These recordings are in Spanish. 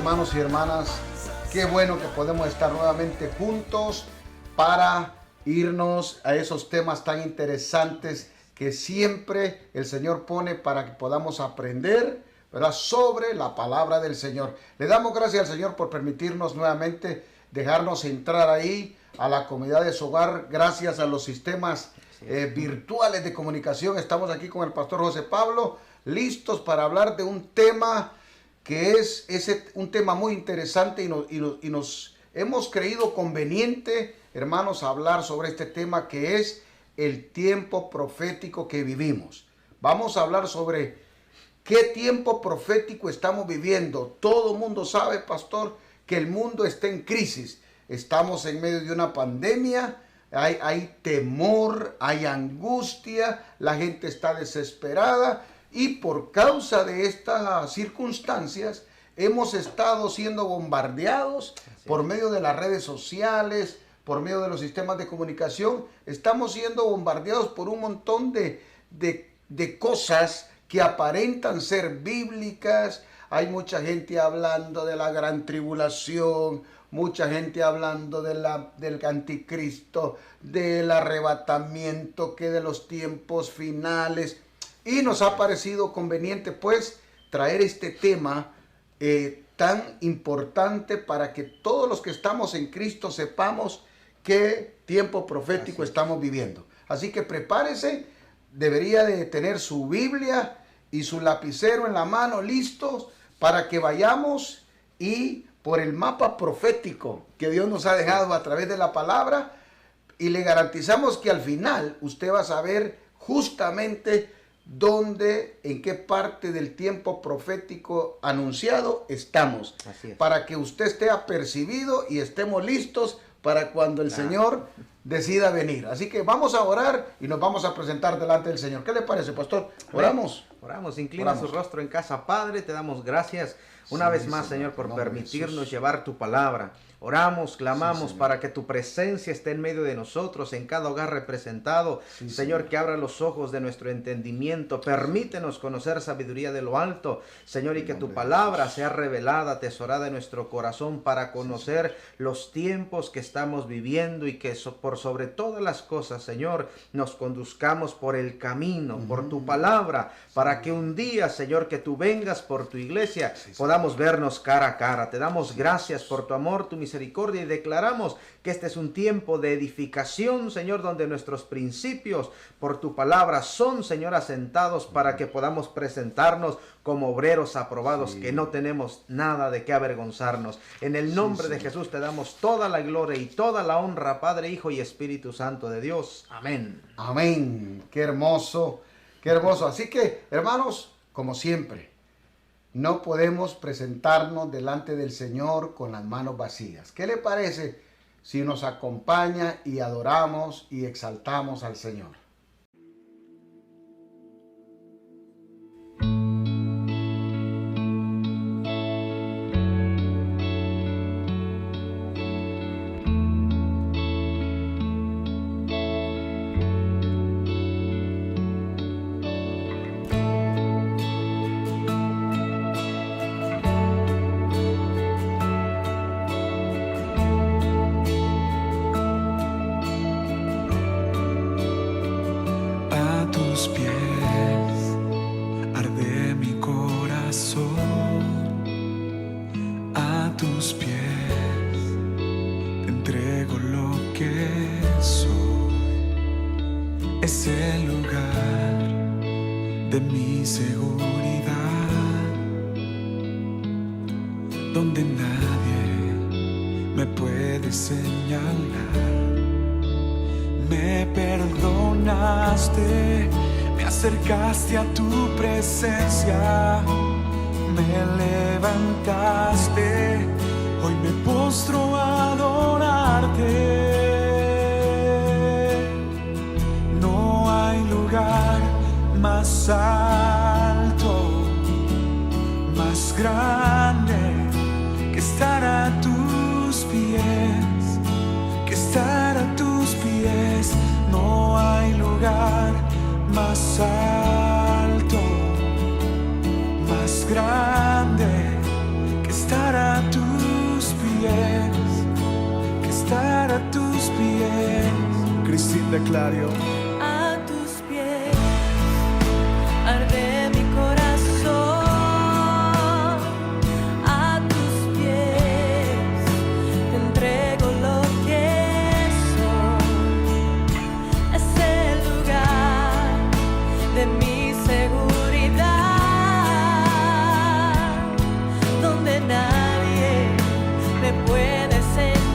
hermanos y hermanas. Qué bueno que podemos estar nuevamente juntos para irnos a esos temas tan interesantes que siempre el Señor pone para que podamos aprender, ¿verdad?, sobre la palabra del Señor. Le damos gracias al Señor por permitirnos nuevamente dejarnos entrar ahí a la comunidad de su hogar, gracias a los sistemas virtuales de comunicación. Estamos aquí con el pastor José Pablo, listos para hablar de un tema que es un tema muy interesante y nos hemos creído conveniente, hermanos, hablar sobre este tema que es el tiempo profético que vivimos. Vamos a hablar sobre qué tiempo profético estamos viviendo. Todo el mundo sabe, pastor, que el mundo está en crisis. Estamos en medio de una pandemia, hay temor, hay angustia, la gente está desesperada. Y por causa de estas circunstancias hemos estado siendo bombardeados por medio de las redes sociales, por medio de los sistemas de comunicación. Estamos siendo bombardeados por un montón de cosas que aparentan ser bíblicas. Hay mucha gente hablando de la gran tribulación, mucha gente hablando del anticristo, del arrebatamiento, que de los tiempos finales. Y nos ha parecido conveniente, pues, traer este tema tan importante para que todos los que estamos en Cristo sepamos qué tiempo profético estamos viviendo. Así que prepárese, debería de tener su Biblia y su lapicero en la mano listos para que vayamos y por el mapa profético que Dios nos ha dejado a través de la palabra, y le garantizamos que al final usted va a saber justamente dónde, en qué parte del tiempo profético anunciado estamos, para que usted esté apercibido y estemos listos para cuando el Señor decida venir. Así que vamos a orar y nos vamos a presentar delante del Señor. ¿Qué le parece, pastor? Oramos. Oramos, inclina su rostro en casa. Padre, te damos gracias una vez más, Señor, por permitirnos llevar tu palabra. Oramos, clamamos para que tu presencia esté en medio de nosotros, en cada hogar representado. Señor, que abra los ojos de nuestro entendimiento. Permítenos conocer sabiduría de lo alto, Señor, y que tu palabra sea revelada, atesorada en nuestro corazón para conocer los tiempos que estamos viviendo, y que por sobre todas las cosas, Señor, nos conduzcamos por el camino, por tu palabra, para que un día, Señor, que tú vengas por tu iglesia, podamos vernos cara a cara. Te damos gracias por tu amor, tu misericordia, y declaramos que este es un tiempo de edificación, Señor, donde nuestros principios por tu palabra son, Señor, asentados para que podamos presentarnos como obreros aprobados, que no tenemos nada de qué avergonzarnos. En el nombre de Jesús te damos toda la gloria y toda la honra, Padre, Hijo y Espíritu Santo de Dios. Amén. Amén. Qué hermoso, qué hermoso. Así que, hermanos, como siempre, no podemos presentarnos delante del Señor con las manos vacías. ¿Qué le parece si nos acompaña y adoramos y exaltamos al Señor? Es el lugar de mi seguridad, donde nadie me puede señalar. Me perdonaste, me acercaste a tu presencia, me levantaste, hoy me postro a adorarte. Más alto, más grande, que estar a tus pies, que estar a tus pies. No hay lugar más alto, más grande, que estar a Declaro. A tus pies arde mi corazón, a tus pies te entrego lo que soy. Es el lugar de mi seguridad, donde nadie me puede señalar.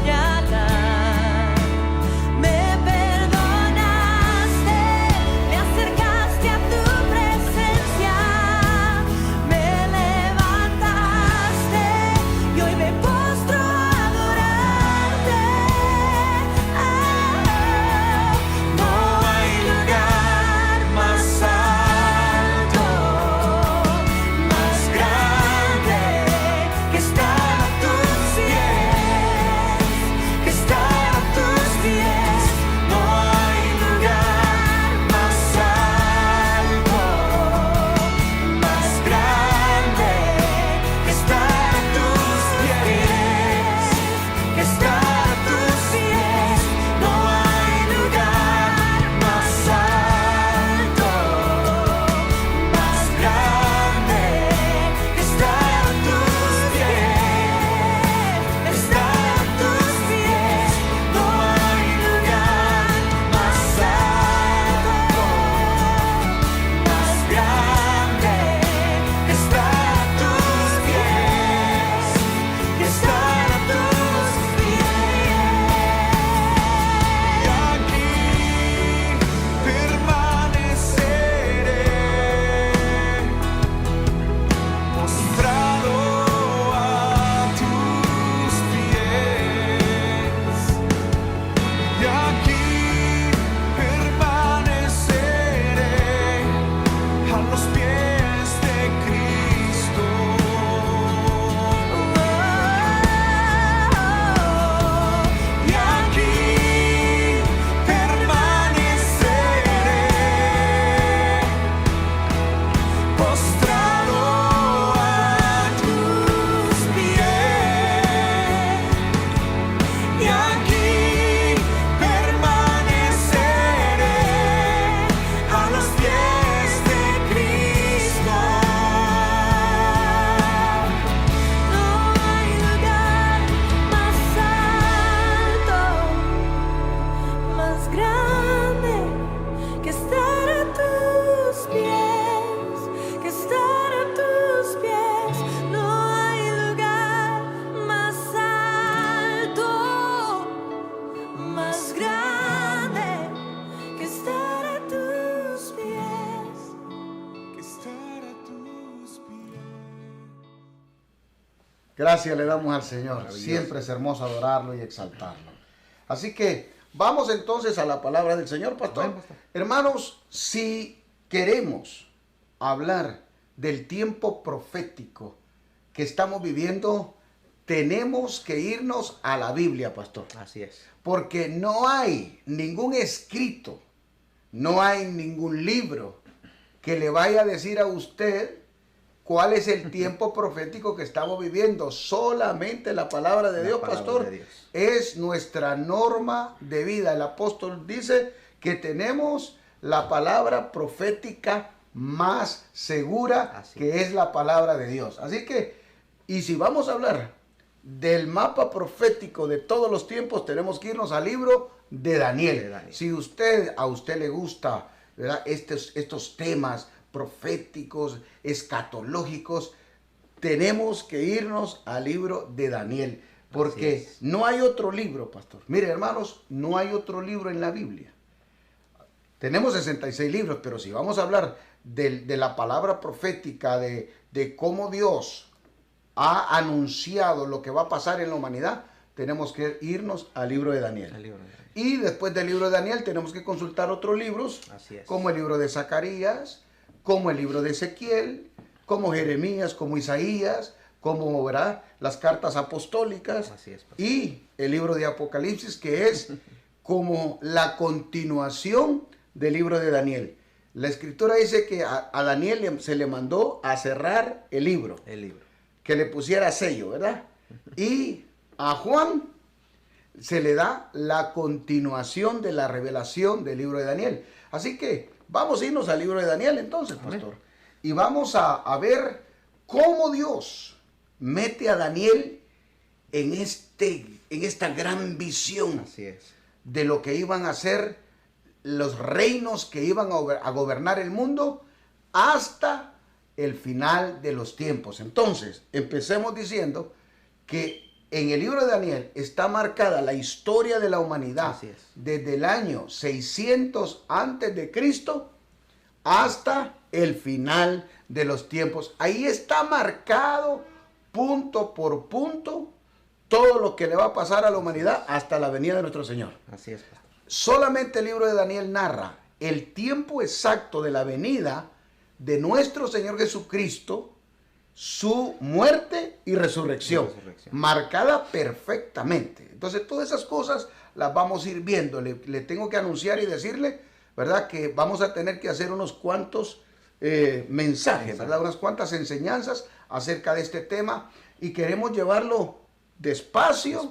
Gracias le damos al Señor. Siempre es hermoso adorarlo y exaltarlo. Así que vamos entonces a la palabra del Señor, pastor. Amén, pastor. Hermanos, si queremos hablar del tiempo profético que estamos viviendo, tenemos que irnos a la Biblia, pastor. Así es. Porque no hay ningún escrito, no hay ningún libro que le vaya a decir a usted cuál es el tiempo profético que estamos viviendo. Solamente la palabra de Dios, pastor, de Dios. es nuestra norma de vida. El apóstol dice que tenemos la palabra profética más segura, Así que es la palabra de Dios. Así que, y si vamos a hablar del mapa profético de todos los tiempos, tenemos que irnos al libro de Daniel. Si a usted le gusta, ¿verdad?, estos temas proféticos, escatológicos, tenemos que irnos al libro de Daniel, porque no hay otro libro, pastor. Mire, hermanos, no hay otro libro en la Biblia. Tenemos 66 libros, pero si vamos a hablar de la palabra profética, de cómo Dios ha anunciado lo que va a pasar en la humanidad, tenemos que irnos al libro de Daniel. Y después del libro de Daniel tenemos que consultar otros libros, como el libro de Zacarías, como el libro de Ezequiel, como Jeremías, como Isaías, como, ¿verdad?, las cartas apostólicas, y el libro de Apocalipsis, que es como la continuación del libro de Daniel. La escritura dice que a Daniel se le mandó a cerrar el libro. Que le pusiera sello, ¿verdad? Y a Juan se le da la continuación de la revelación del libro de Daniel. Así que vamos a irnos al libro de Daniel entonces, pastor. Y vamos a ver cómo Dios mete a Daniel en esta gran visión. Así es. De lo que iban a ser los reinos que iban a gobernar el mundo hasta el final de los tiempos. Entonces, empecemos diciendo que en el libro de Daniel está marcada la historia de la humanidad desde el año 600 antes de Cristo hasta el final de los tiempos. Ahí está marcado punto por punto todo lo que le va a pasar a la humanidad hasta la venida de nuestro Señor. Así es, pastor. Solamente el libro de Daniel narra el tiempo exacto de la venida de nuestro Señor Jesucristo, su muerte y resurrección, marcada perfectamente. Entonces, todas esas cosas las vamos a ir viendo. Le tengo que anunciar y decirle, ¿verdad?, que vamos a tener que hacer unos cuantos mensajes, ¿verdad?, unas cuantas enseñanzas acerca de este tema, y queremos llevarlo despacio.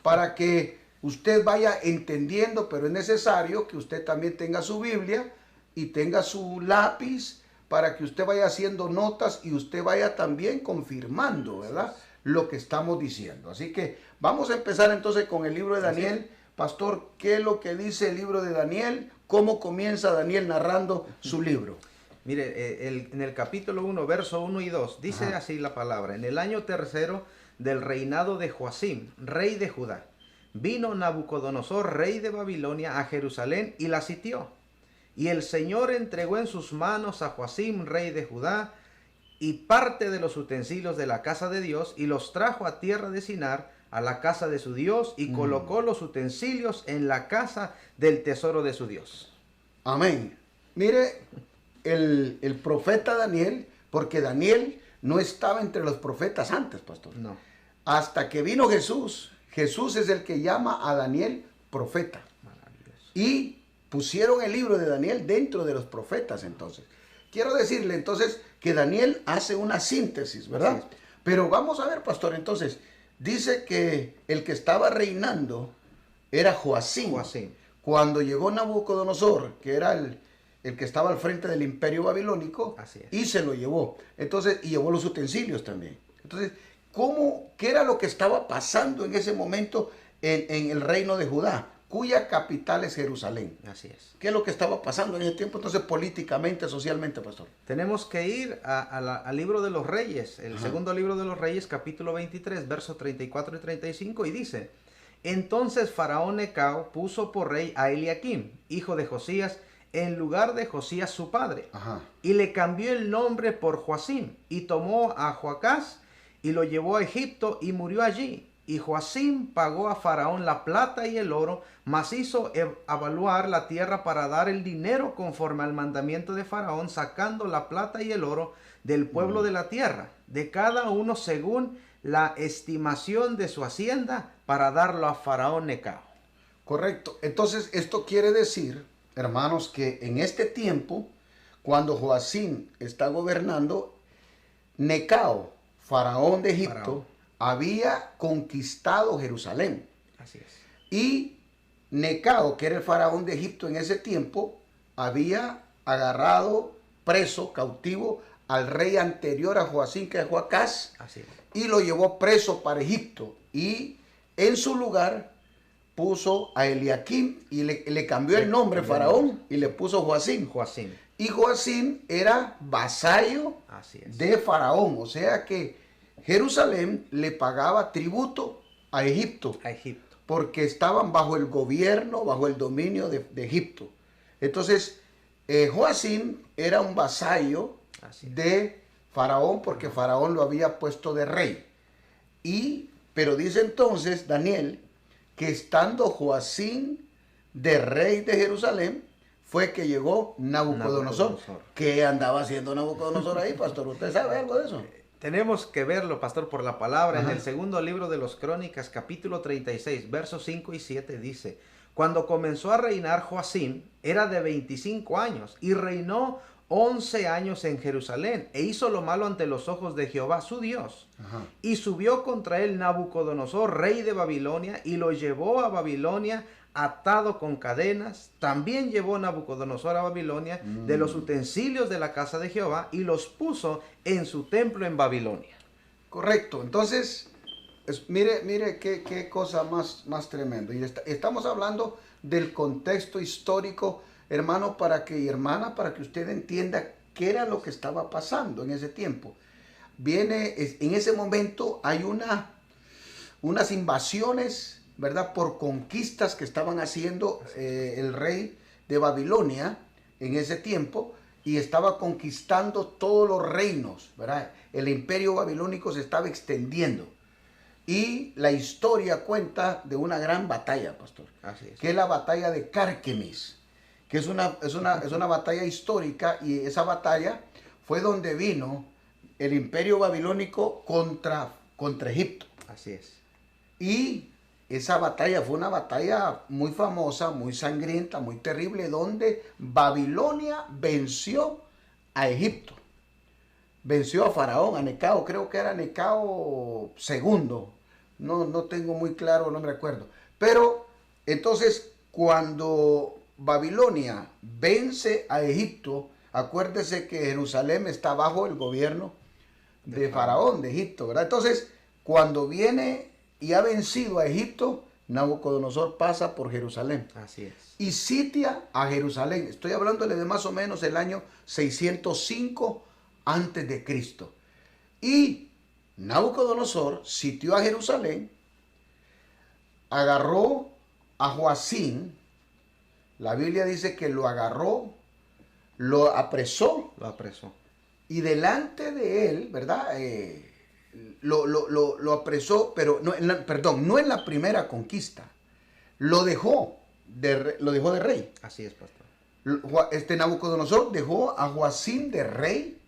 Para que usted vaya entendiendo, pero es necesario que usted también tenga su Biblia y tenga su lápiz para que usted vaya haciendo notas y usted vaya también confirmando, ¿verdad?, lo que estamos diciendo. Así que vamos a empezar entonces con el libro de Daniel. Pastor, ¿qué es lo que dice el libro de Daniel? ¿Cómo comienza Daniel narrando su libro? Mire, en el capítulo 1, verso 1 y 2, dice así la palabra: en el año tercero del reinado de Joacim, rey de Judá, vino Nabucodonosor, rey de Babilonia, a Jerusalén y la sitió. Y el Señor entregó en sus manos a Joacim, rey de Judá, y parte de los utensilios de la casa de Dios, y los trajo a tierra de Sinar, a la casa de su Dios, y colocó los utensilios en la casa del tesoro de su Dios. Amén. Mire, el profeta Daniel, porque Daniel no estaba entre los profetas antes, pastor. No. Hasta que vino Jesús. Jesús es el que llama a Daniel profeta. Y pusieron el libro de Daniel dentro de los profetas entonces. Quiero decirle entonces que Daniel hace una síntesis, ¿verdad? Pero vamos a ver, pastor, entonces, dice que el que estaba reinando era Joacim. Cuando llegó Nabucodonosor, que era el que estaba al frente del imperio babilónico, y se lo llevó. Entonces, y llevó los utensilios también. Entonces, ¿qué era lo que estaba pasando en ese momento en el reino de Judá, cuya capital es Jerusalén? Así es. ¿Qué es lo que estaba pasando en ese tiempo entonces políticamente, socialmente, pastor? Tenemos que ir al libro de los Reyes, el segundo libro de los Reyes, capítulo 23, versos 34 y 35, y dice: entonces Faraón Necao puso por rey a Eliakim, hijo de Josías, en lugar de Josías su padre, y le cambió el nombre por Joacim, y tomó a Joacás y lo llevó a Egipto y murió allí. Y Joacim pagó a Faraón la plata y el oro, mas hizo avaluar la tierra para dar el dinero conforme al mandamiento de Faraón, sacando la plata y el oro del pueblo de la tierra, de cada uno según la estimación de su hacienda, para darlo a Faraón Necao. Correcto. Entonces, esto quiere decir, hermanos, que en este tiempo, cuando Joacim está gobernando, Necao, faraón de Egipto, había conquistado Jerusalén. Así es. Y Necao, que era el faraón de Egipto en ese tiempo, había agarrado preso, cautivo, al rey anterior a Joacim, que es Joacás, y lo llevó preso para Egipto. Y en su lugar puso a Eliakim y le cambió el nombre faraón y le puso Joacim. Y Joacim era vasallo de Faraón, o sea que Jerusalén le pagaba tributo a Egipto, porque estaban bajo el gobierno, bajo el dominio de Egipto. Entonces, Joacim era un vasallo de Faraón, porque Faraón lo había puesto de rey. Pero dice entonces Daniel que estando Joacim de rey de Jerusalén, fue que llegó Nabucodonosor. ¿Qué andaba haciendo Nabucodonosor ahí, pastor? ¿Usted sabe algo de eso? Tenemos que verlo, pastor, por la palabra. En el segundo libro de los Crónicas, capítulo 36, versos 5 y 7, dice: cuando comenzó a reinar Joacim, era de 25 años, y reinó 11 años en Jerusalén, e hizo lo malo ante los ojos de Jehová su Dios. Ajá. Y subió contra él Nabucodonosor, rey de Babilonia, y lo llevó a Babilonia atado con cadenas. También llevó Nabucodonosor a Babilonia de los utensilios de la casa de Jehová, y los puso en su templo en Babilonia. Correcto. Entonces, mire qué cosa más tremenda. Y estamos hablando del contexto histórico, hermano, y hermana, para que usted entienda qué era lo que estaba pasando en ese tiempo. En ese momento hay unas invasiones, ¿verdad? Por conquistas que estaban haciendo el rey de Babilonia en ese tiempo, y estaba conquistando todos los reinos, ¿verdad? El imperio babilónico se estaba extendiendo. Y la historia cuenta de una gran batalla, pastor. Así es. Que es la batalla de Cárquemis, que es una batalla histórica, y esa batalla fue donde vino el imperio babilónico contra Egipto. Así es. Y esa batalla fue una batalla muy famosa, muy sangrienta, muy terrible, donde Babilonia venció a Egipto. Venció a Faraón, a Necao, creo que era Necao II. No tengo muy claro, no me recuerdo. Pero entonces, cuando Babilonia vence a Egipto, acuérdese que Jerusalén está bajo el gobierno de Faraón, de Egipto, ¿verdad? Entonces, cuando viene y ha vencido a Egipto, Nabucodonosor pasa por Jerusalén. Así es. Y sitia a Jerusalén. Estoy hablándole de más o menos el año 605 antes de Cristo. Y Nabucodonosor sitió a Jerusalén, agarró a Joacín. La Biblia dice que lo agarró, lo apresó. Lo apresó. Y delante de él, ¿verdad? Lo apresó, pero no en la primera conquista. Lo dejó de rey. Así es, pastor. Nabucodonosor dejó a Joacín de rey,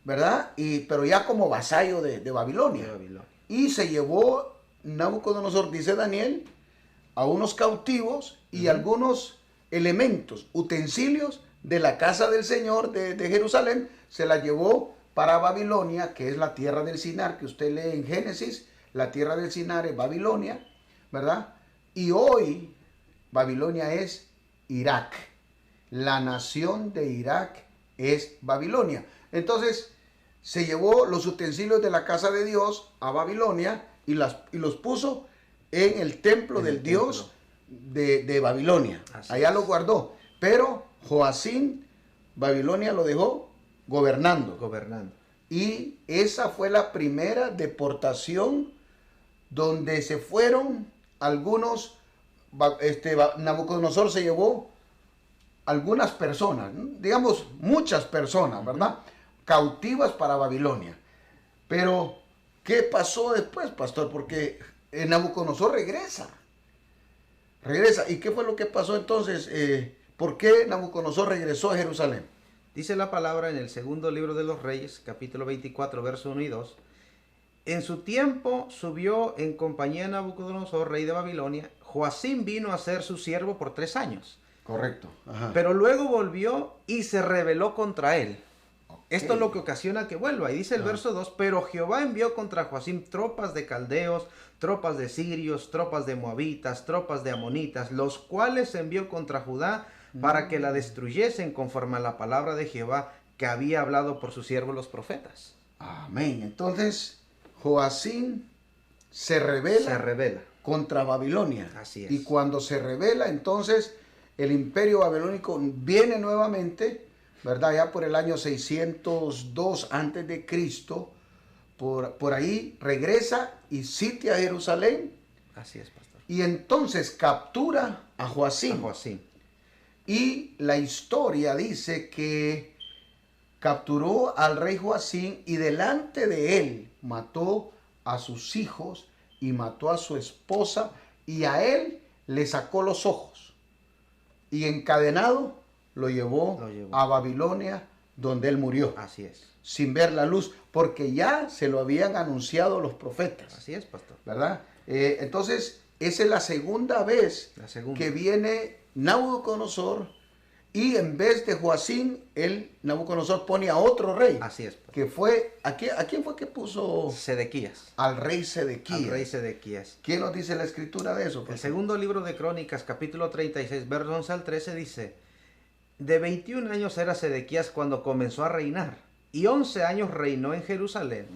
¿verdad? Pero ya como vasallo de Babilonia. Y se llevó Nabucodonosor, dice Daniel, a unos cautivos y algunos elementos, utensilios de la casa del Señor de Jerusalén, se la llevó para Babilonia, que es la tierra del Sinar, que usted lee en Génesis. La tierra del Sinar es Babilonia, ¿verdad? Y hoy Babilonia es Irak. La nación de Irak es Babilonia. Entonces, se llevó los utensilios de la casa de Dios a Babilonia y los puso en el templo del Dios de Babilonia. Allá lo guardó. Pero Joacín, Babilonia lo dejó gobernando. Y esa fue la primera deportación donde se fueron algunos. Nabucodonosor se llevó algunas personas, digamos muchas personas, ¿verdad? Cautivas para Babilonia. Pero, ¿qué pasó después, pastor? Porque Nabucodonosor regresa. ¿Y qué fue lo que pasó entonces? ¿Por qué Nabucodonosor regresó a Jerusalén? Dice la palabra en el segundo libro de los Reyes, capítulo 24, verso 1 y 2. En su tiempo subió en compañía de Nabucodonosor, rey de Babilonia. Joacín vino a ser su siervo por 3 años. Correcto. Ajá. Pero luego volvió y se rebeló contra él. Esto es lo que ocasiona que vuelva. Y dice el verso 2, pero Jehová envió contra Joacim tropas de caldeos, tropas de sirios, tropas de moabitas, tropas de amonitas, los cuales envió contra Judá para que la destruyesen conforme a la palabra de Jehová que había hablado por sus siervos los profetas. Amén. Entonces, Joacim se rebela contra Babilonia. Así es. Y cuando se rebela, entonces el imperio babilónico viene nuevamente, ¿verdad? Ya por el año 602 antes de Cristo, por ahí regresa y sitia a Jerusalén. Así es, pastor. Y entonces captura a Joacim. Y la historia dice que capturó al rey Joacim y delante de él mató a sus hijos y mató a su esposa y a él le sacó los ojos. Y encadenado lo llevó a Babilonia, donde él murió. Así es. Sin ver la luz, porque ya se lo habían anunciado los profetas. Así es, pastor. ¿Verdad? Entonces, esa es la segunda vez que viene Nabucodonosor Y en vez de Joacín, Nabucodonosor pone a otro rey. Así es, pastor. Que fue, ¿a quién fue que puso? Sedequías. Al rey Sedequías. Al rey Sedequías. ¿Qué nos dice la escritura de eso? El pastor? segundo libro de Crónicas, capítulo 36, verso 11 al 13 dice: de 21 años era Sedequías cuando comenzó a reinar, y 11 años reinó en Jerusalén.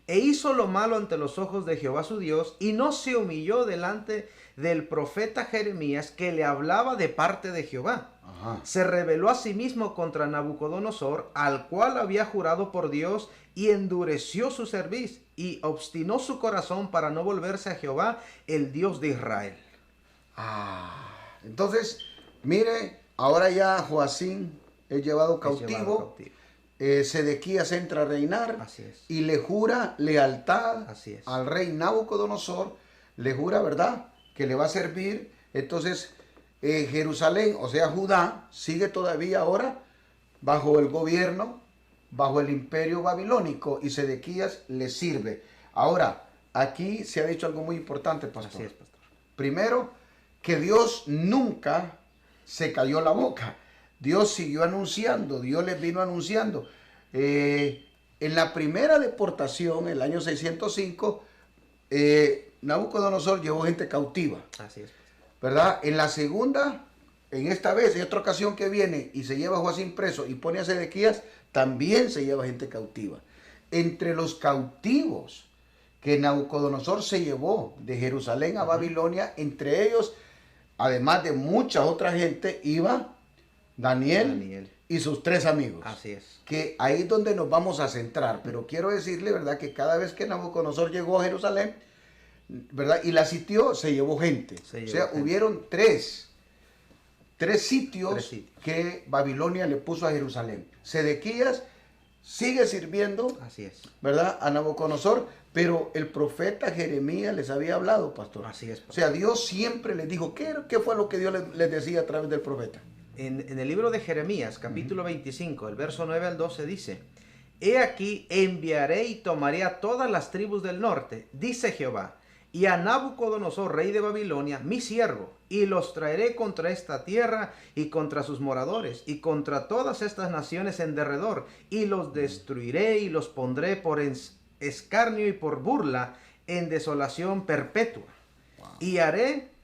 E hizo lo malo ante los ojos de Jehová su Dios, y no se humilló delante del profeta Jeremías, que le hablaba de parte de Jehová. Ajá. Se rebeló a sí mismo contra Nabucodonosor, al cual había jurado por Dios, y endureció su cerviz, y obstinó su corazón para no volverse a Jehová, el Dios de Israel. Entonces, mire, ahora ya Joacín es llevado cautivo. Sedequías entra a reinar. Así es. Y le jura lealtad Así es. al rey Nabucodonosor. Le jura, ¿verdad?, que le va a servir. Entonces, Jerusalén, o sea, Judá, sigue todavía ahora bajo el gobierno, bajo el imperio babilónico, y Sedequías le sirve. Ahora, aquí se ha dicho algo muy importante, pastor. Así es, pastor. Primero, que Dios nunca se cayó la boca. Dios siguió anunciando, Dios les vino anunciando. En la primera deportación, el año 605, Nabucodonosor llevó gente cautiva, Así es. ¿verdad? En la segunda, en esta vez, en otra ocasión que viene y se lleva a Joacín preso y pone a Sedequías, también se lleva gente cautiva. Entre los cautivos que Nabucodonosor se llevó de Jerusalén a Babilonia, entre ellos, además de mucha otra gente, iba Daniel y sus 3 amigos. Así es. Que ahí es donde nos vamos a centrar. Pero quiero decirle, ¿verdad?, que cada vez que Nabucodonosor llegó a Jerusalén, ¿verdad?, y la sitió, se llevó gente. O sea, hubieron tres sitios que Babilonia le puso a Jerusalén. Sedequías sigue sirviendo, Así es. ¿verdad?, a Nabucodonosor, pero el profeta Jeremías les había hablado, pastor. Así es, O pastor. sea, Dios siempre les dijo, ¿qué fue lo que Dios les decía a través del profeta? En el libro de Jeremías, capítulo 25, el verso 9 al 12 dice: He aquí enviaré y tomaré a todas las tribus del norte, dice Jehová, y a Nabucodonosor, rey de Babilonia, mi siervo, y los traeré contra esta tierra y contra sus moradores, y contra todas estas naciones en derredor, y los destruiré y los pondré por escarnio y por burla, en desolación perpetua. Y haré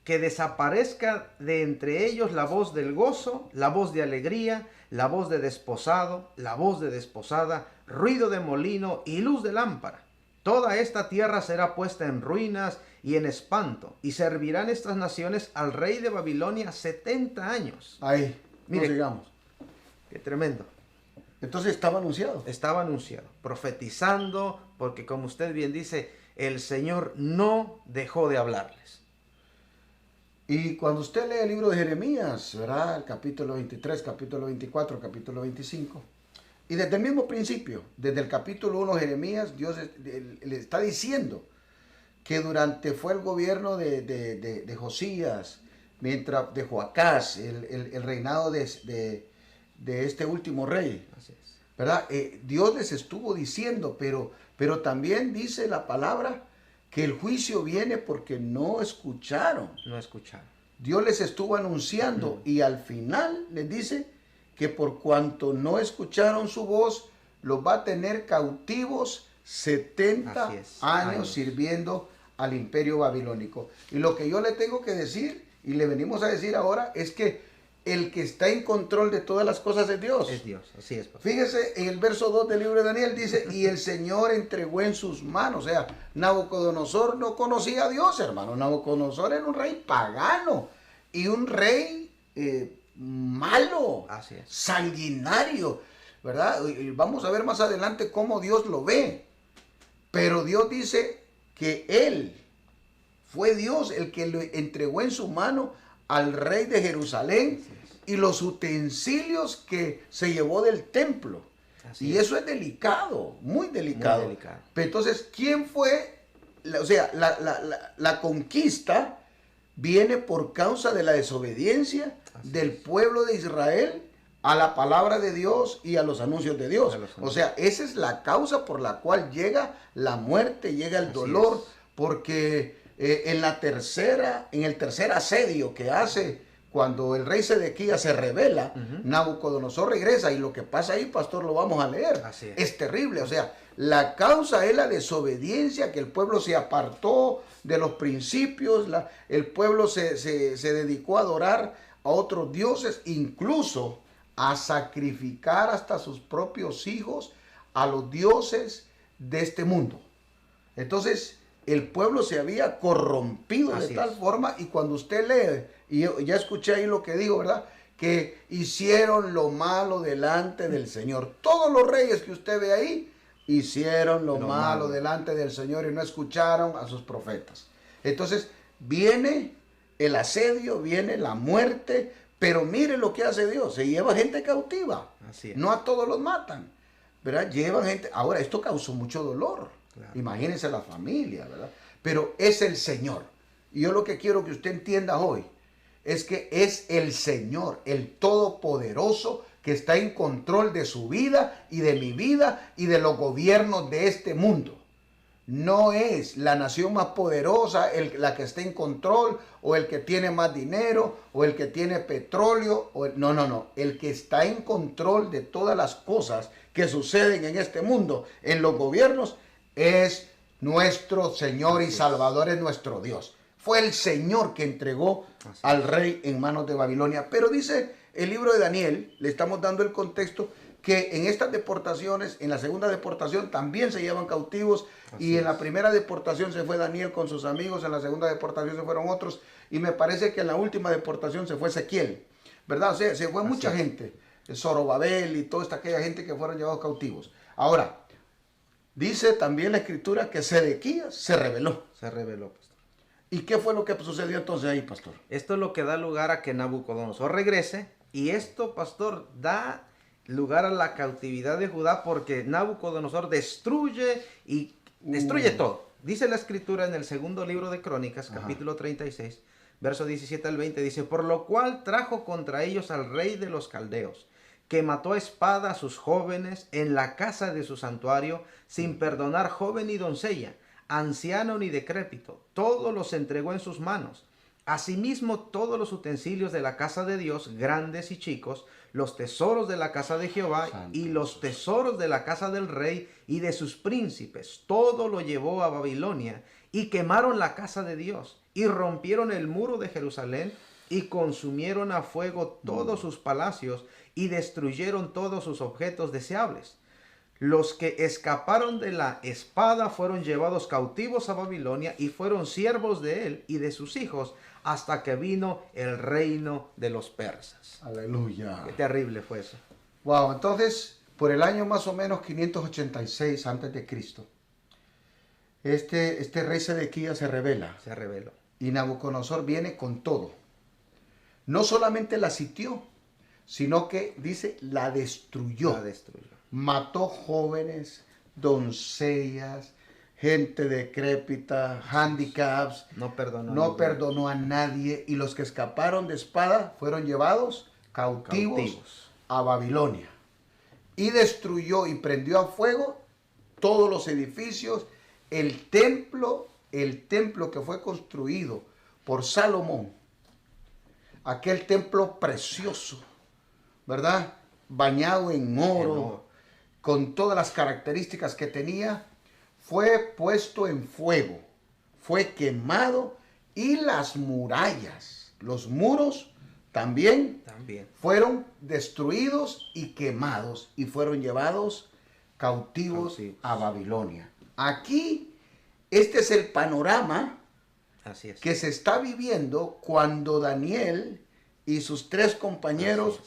que desaparezca de entre ellos la voz del gozo, la voz de alegría, la voz de desposado, la voz de desposada, ruido de molino y luz de lámpara. Toda esta tierra será puesta en ruinas y en espanto, y servirán estas naciones al rey de Babilonia 70 años. Ahí, Mire, no sigamos. Qué tremendo. Entonces estaba anunciado. Estaba anunciado, profetizando, porque como usted bien dice, el Señor no dejó de hablarles. Y cuando usted lee el libro de Jeremías, ¿verdad?, el capítulo 23, capítulo 24, capítulo 25, y desde el mismo principio, desde el capítulo 1, Jeremías, Dios le está diciendo que fue el gobierno de Josías, mientras de Joacás, el reinado de este último rey, Así es. ¿verdad? Dios les estuvo diciendo, pero también dice la palabra que el juicio viene porque no escucharon. No escucharon. Dios les estuvo anunciando y al final les dice que por cuanto no escucharon su voz, los va a tener cautivos 70 Así es, años sirviendo al imperio babilónico. Y lo que yo le tengo que decir, y le venimos a decir ahora, es que el que está en control de todas las cosas es Dios. Es Dios, así es, pastor. Fíjese, en el verso 2 del libro de Daniel dice, y el Señor entregó en sus manos. O sea, Nabucodonosor no conocía a Dios, hermano. Nabucodonosor era un rey pagano y un rey malo, Así es. sanguinario, ¿verdad? Y vamos a ver más adelante cómo Dios lo ve. Pero Dios dice que Él fue Dios el que le entregó en su mano al rey de Jerusalén y los utensilios que se llevó del templo. Así Y es. eso es delicado, muy delicado. Muy delicado. Pero entonces, ¿quién fue? O sea, la conquista viene por causa de la desobediencia Así del es. pueblo de Israel a la palabra de Dios y a los anuncios de Dios. A los O anuncios. sea, esa es la causa por la cual llega la muerte, llega el Así dolor, es. porque en el tercer asedio que hace cuando el rey Sedequías se rebela, Nabucodonosor regresa, y lo que pasa ahí, pastor, lo vamos a leer. Así es. Es terrible, o sea, la causa es la desobediencia, que el pueblo se apartó de los principios, el pueblo se dedicó a adorar a otros dioses, incluso a sacrificar hasta sus propios hijos a los dioses de este mundo. Entonces, el pueblo se había corrompido de tal forma, y cuando usted lee, y yo ya escuché ahí lo que digo, ¿verdad? Que hicieron lo malo delante del Señor. Todos los reyes que usted ve ahí hicieron lo malo delante del Señor y no escucharon a sus profetas. Entonces, viene el asedio, viene la muerte, pero mire lo que hace Dios, se lleva gente cautiva. Así es. No a todos los matan, ¿verdad? Llevan gente. Ahora, esto causó mucho dolor. Claro. Imagínense la familia, ¿verdad? Pero es el Señor. Y yo lo que quiero que usted entienda hoy es que es el Señor, el Todopoderoso, que está en control de su vida y de mi vida y de los gobiernos de este mundo. No es la nación más poderosa la que está en control, o el que tiene más dinero, o el que tiene petróleo. No. El que está en control de todas las cosas que suceden en este mundo, en los gobiernos, es nuestro Señor y Salvador, es nuestro Dios. Fue el Señor que entregó al rey en manos de Babilonia. Pero dice el libro de Daniel, le estamos dando el contexto, que en estas deportaciones, en la segunda deportación también se llevan cautivos. Y en la primera deportación se fue Daniel con sus amigos, en la segunda deportación se fueron otros, y me parece que en la última deportación se fue Ezequiel, ¿verdad? O sea, se fue mucha gente, Zorobabel y toda aquella gente que fueron llevados cautivos. Ahora, dice también la Escritura que Sedequías se rebeló. Se rebeló, pastor. ¿Y qué fue lo que sucedió entonces ahí, pastor? Esto es lo que da lugar a que Nabucodonosor regrese, y esto, pastor, da lugar a la cautividad de Judá, porque Nabucodonosor destruye todo. Dice la Escritura en el segundo libro de Crónicas, capítulo 36, verso 17 al 20, dice: por lo cual trajo contra ellos al rey de los caldeos, que mató a espada a sus jóvenes en la casa de su santuario, sin perdonar joven ni doncella, anciano ni decrépito, todos los entregó en sus manos. Asimismo, todos los utensilios de la casa de Dios, grandes y chicos, los tesoros de la casa de Jehová y los tesoros de la casa del rey y de sus príncipes, todo lo llevó a Babilonia, y quemaron la casa de Dios, y rompieron el muro de Jerusalén, y consumieron a fuego todos sus palacios, y destruyeron todos sus objetos deseables. Los que escaparon de la espada fueron llevados cautivos a Babilonia, y fueron siervos de él y de sus hijos, hasta que vino el reino de los persas. Aleluya. Qué terrible fue eso. Wow, entonces, por el año más o menos 586 antes de Cristo, este rey Sedequías se rebela. Se rebeló. Y Nabucodonosor viene con todo. No solamente la sitió, sino que, dice, la destruyó. La destruyó. Mató jóvenes, doncellas, gente decrépita, handicaps. No perdonó. No perdonó a nadie. Y los que escaparon de espada fueron llevados cautivos a Babilonia. Y destruyó y prendió a fuego todos los edificios. El templo que fue construido por Salomón, aquel templo precioso, ¿verdad? Bañado en oro, con todas las características que tenía, fue puesto en fuego, fue quemado, y las murallas, los muros también fueron destruidos y quemados, y fueron llevados cautivos a Babilonia. Aquí, este es el panorama que se está viviendo cuando Daniel y sus 3 compañeros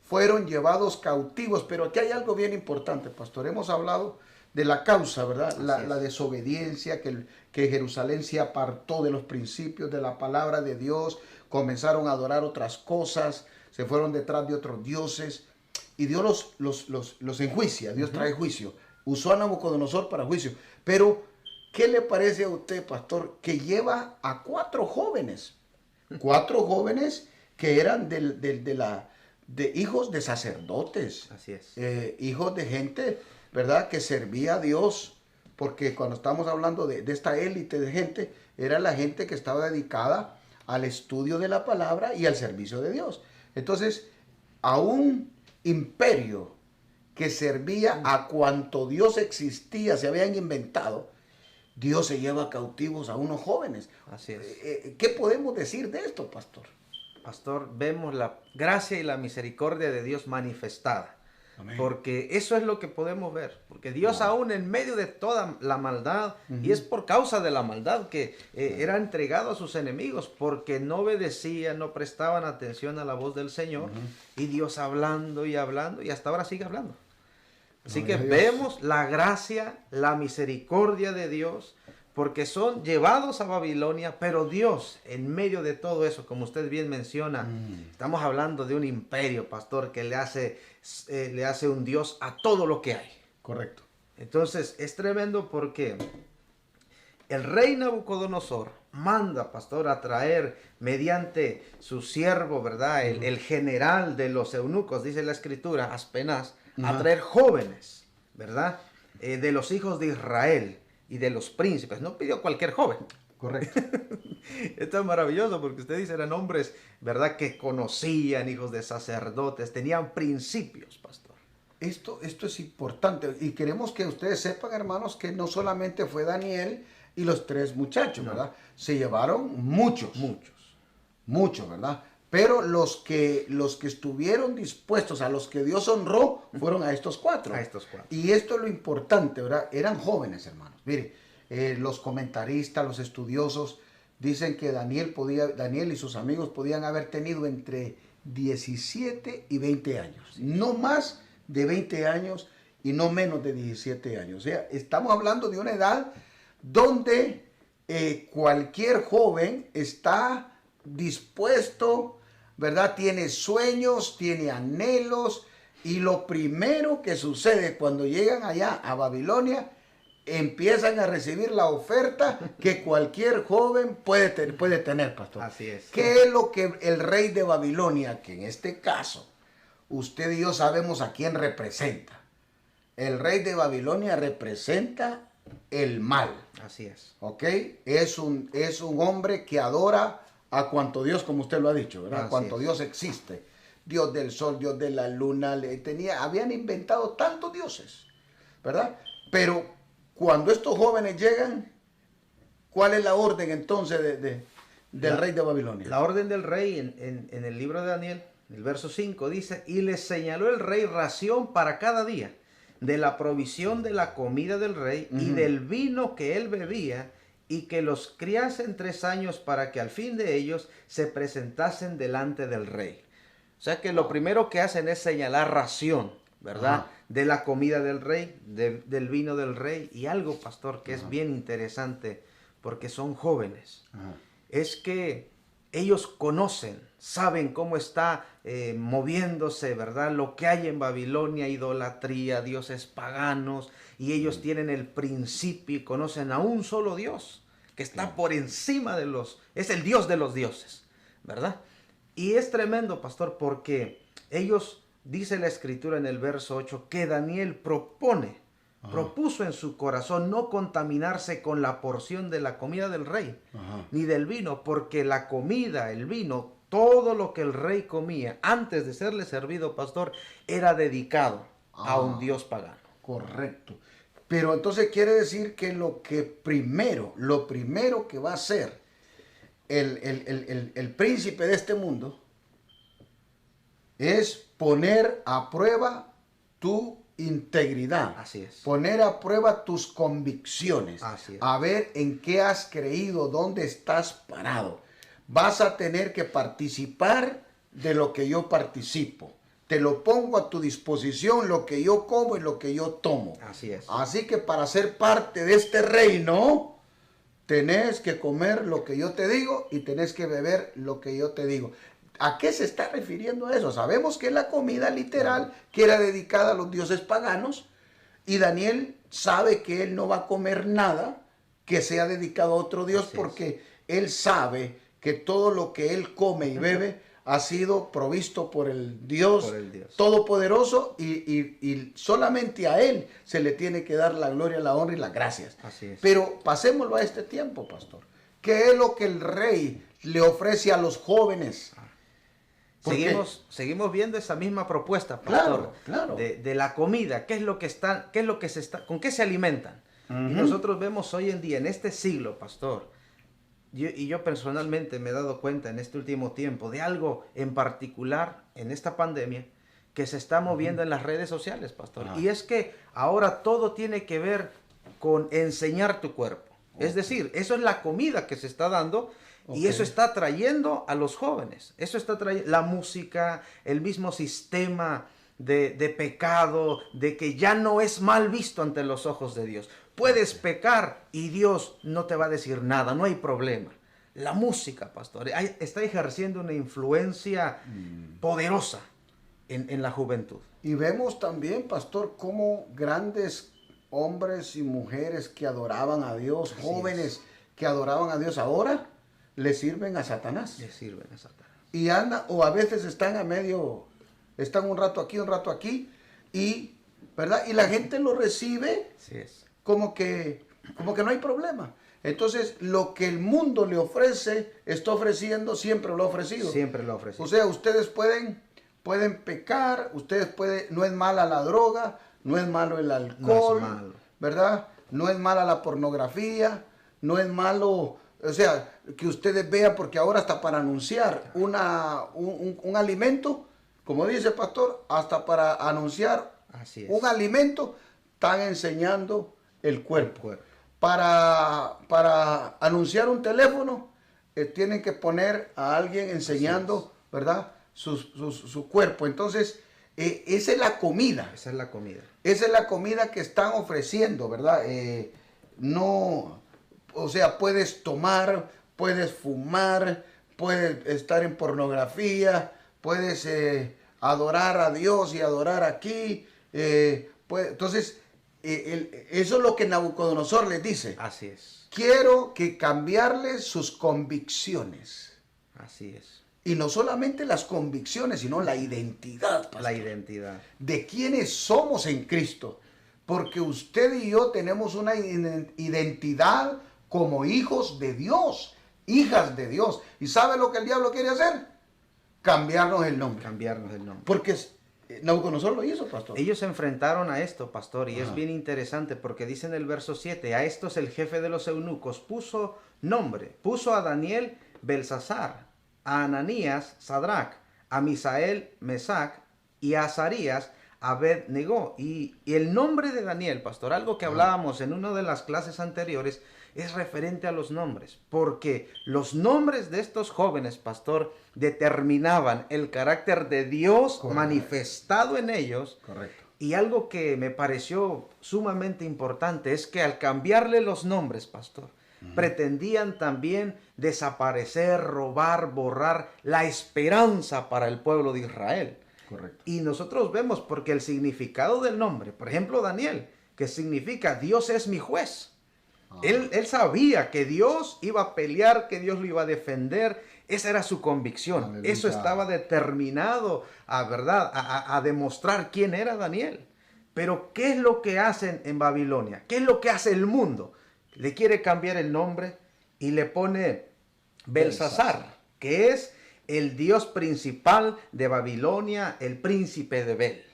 fueron llevados cautivos. Pero aquí hay algo bien importante, pastor. Hemos hablado de la causa, ¿verdad? La desobediencia, que Jerusalén se apartó de los principios de la palabra de Dios, comenzaron a adorar otras cosas, se fueron detrás de otros dioses, y Dios los enjuicia. Dios trae juicio. Usó a Nabucodonosor para juicio. Pero, ¿qué le parece a usted, pastor, que lleva a 4 jóvenes? 4 jóvenes que eran de hijos de sacerdotes. Así es. Hijos de gente, ¿verdad?, que servía a Dios. Porque cuando estamos hablando de esta élite de gente, era la gente que estaba dedicada al estudio de la palabra y al servicio de Dios. Entonces, a un imperio que servía a cuanto Dios existía, se habían inventado, Dios se lleva cautivos a unos jóvenes. Así es. ¿Qué podemos decir de esto, pastor? Pastor, vemos la gracia y la misericordia de Dios manifestada. Amén. Porque eso es lo que podemos ver. Porque Dios aún en medio de toda la maldad, Ujú. y es por causa de la maldad que era entregado a sus enemigos, porque no obedecían, no prestaban atención a la voz del Señor, y Dios hablando y hablando, y hasta ahora sigue hablando. Así que Gloria a Dios. vemos la gracia, la misericordia de Dios, porque son llevados a Babilonia, pero Dios, en medio de todo eso, como usted bien menciona, estamos hablando de un imperio, pastor, que le hace un Dios a todo lo que hay. Correcto. Entonces, es tremendo porque el rey Nabucodonosor manda, pastor, a traer mediante su siervo, ¿verdad? El general de los eunucos, dice la escritura, Aspenaz, a traer jóvenes, ¿verdad? De los hijos de Israel y de los príncipes. No pidió cualquier joven. Correcto. Esto es maravilloso porque usted dice, eran hombres, ¿verdad? Que conocían, hijos de sacerdotes, tenían principios, pastor. Esto es importante y queremos que ustedes sepan, hermanos, que no solamente fue Daniel y los 3 muchachos, ¿verdad? Se llevaron muchos, ¿verdad? Pero los que estuvieron dispuestos, a los que Dios honró, fueron a estos 4. A estos 4. Y esto es lo importante, ¿verdad? Eran jóvenes, hermanos. Mire, los comentaristas, los estudiosos, dicen que Daniel y sus amigos podían haber tenido entre 17 y 20 años. No más de 20 años y no menos de 17 años. O sea, estamos hablando de una edad donde cualquier joven está dispuesto, ¿verdad? Tiene sueños, tiene anhelos, y lo primero que sucede cuando llegan allá a Babilonia, empiezan a recibir la oferta que cualquier joven puede tener, pastor. Así es. ¿Qué es lo que el rey de Babilonia, que en este caso usted y yo sabemos a quién representa? El rey de Babilonia representa el mal. Así es. ¿Ok? Es un hombre que adora a cuanto Dios, como usted lo ha dicho, ¿verdad? Así A cuanto es. Dios existe. Dios del sol, Dios de la luna, habían inventado tantos dioses, ¿verdad? Pero cuando estos jóvenes llegan, ¿cuál es la orden entonces del rey de Babilonia? La orden del rey en el libro de Daniel, el verso 5, dice, y les señaló el rey ración para cada día, de la provisión de la comida del rey y del vino que él bebía, y que los criasen 3 años para que al fin de ellos se presentasen delante del rey. O sea que lo primero que hacen es señalar ración, ¿verdad? Ajá. De la comida del rey, del vino del rey. Y algo, pastor, que es bien interesante, porque son jóvenes, Ajá. es que ellos conocen, saben cómo está moviéndose, ¿verdad? Lo que hay en Babilonia, idolatría, dioses paganos, y ellos tienen el principio y conocen a un solo Dios, que está por encima de es el Dios de los dioses, ¿verdad? Y es tremendo, pastor, porque ellos, dice la escritura en el verso 8, que Daniel propuso en su corazón no contaminarse con la porción de la comida del rey, Ajá. ni del vino, porque la comida, el vino, todo lo que el rey comía antes de serle servido, pastor, era dedicado a un dios pagano. Correcto. Pero entonces quiere decir que lo primero que va a hacer el príncipe de este mundo es poner a prueba tu integridad. Así es. Poner a prueba tus convicciones. Así es. A ver en qué has creído, dónde estás parado. Vas a tener que participar de lo que yo participo. Te lo pongo a tu disposición, lo que yo como y lo que yo tomo. Así es. Así que para ser parte de este reino, tenés que comer lo que yo te digo y tenés que beber lo que yo te digo. ¿A qué se está refiriendo eso? Sabemos que es la comida literal que era dedicada a los dioses paganos, y Daniel sabe que él no va a comer nada que sea dedicado a otro dios, Así porque él sabe que todo lo que él come y bebe ha sido provisto por el Dios, Todopoderoso, y solamente a él se le tiene que dar la gloria, la honra y las gracias. Así es. Pero pasémoslo a este tiempo, pastor. ¿Qué es lo que el rey le ofrece a los jóvenes. ¿Por qué? Seguimos viendo esa misma propuesta, pastor, Claro. de la comida, con qué se alimentan. Y nosotros vemos hoy en día, en este siglo, pastor, yo personalmente me he dado cuenta en este último tiempo de algo en particular en esta pandemia que se está moviendo en las redes sociales, pastor. Y es que ahora todo tiene que ver con enseñar tu cuerpo. Es decir, eso es la comida que se está dando. Y eso está atrayendo a los jóvenes. Eso está trayendo la música, el mismo sistema de pecado, de que ya no es mal visto ante los ojos de Dios. Puedes pecar y Dios no te va a decir nada, no hay problema. La música, pastor, está ejerciendo una influencia poderosa en la juventud. Y vemos también, pastor, cómo grandes hombres y mujeres que adoraban a Dios, jóvenes que adoraban a Dios, ahora le sirven a Satanás. Le sirven a Satanás. Y anda, o a veces están están un rato aquí, y, ¿verdad? Y la gente lo recibe Así es. como que no hay problema. Entonces, lo que el mundo le ofrece, está ofreciendo, siempre lo ha ofrecido. Siempre lo ha ofrecido. O sea, ustedes pueden pecar, no es mala la droga, no es malo el alcohol, No es malo. ¿verdad? No es mala la pornografía, no es malo, o sea, que ustedes vean, porque ahora hasta para anunciar un alimento, como dice el pastor, hasta para anunciar Así es. un alimento, están enseñando el cuerpo. Para anunciar un teléfono, tienen que poner a alguien enseñando, ¿verdad? Su cuerpo. Entonces, esa es la comida. Esa es la comida. Esa es la comida que están ofreciendo, ¿verdad? O sea, puedes tomar, puedes fumar, puedes estar en pornografía, puedes adorar a Dios y adorar aquí. Entonces, eso es lo que Nabucodonosor les dice. Así es. Quiero que cambiarles sus convicciones. Así es. Y no solamente las convicciones, sino la identidad, pastor. La identidad. De quiénes somos en Cristo. Porque usted y yo tenemos una identidad como hijos de Dios, hijas de Dios. ¿Y sabe lo que el diablo quiere hacer? Cambiarnos el nombre. Cambiarnos el nombre. Porque Nabucodonosor lo hizo, pastor. Ellos se enfrentaron a esto, pastor, y es bien interesante porque dice en el verso 7, a estos el jefe de los eunucos puso nombre, puso a Daniel Belsasar, a Ananías Sadrach, a Misael Mesac y a Azarías Abed-Negó. Y el nombre de Daniel, pastor, algo que hablábamos en una de las clases anteriores, es referente a los nombres, porque los nombres de estos jóvenes, pastor, determinaban el carácter de Dios manifestado en ellos. Correcto. Y algo que me pareció sumamente importante es que al cambiarle los nombres, pastor, pretendían también desaparecer, robar, borrar la esperanza para el pueblo de Israel. Correcto. Y nosotros vemos porque el significado del nombre, por ejemplo, Daniel, que significa Dios es mi juez. Él sabía que Dios iba a pelear, que Dios lo iba a defender. Esa era su convicción. Aleluya. Eso estaba determinado a demostrar quién era Daniel. Pero ¿qué es lo que hacen en Babilonia? ¿Qué es lo que hace el mundo? Le quiere cambiar el nombre y le pone Belsasar, que es el dios principal de Babilonia, el príncipe de Bel.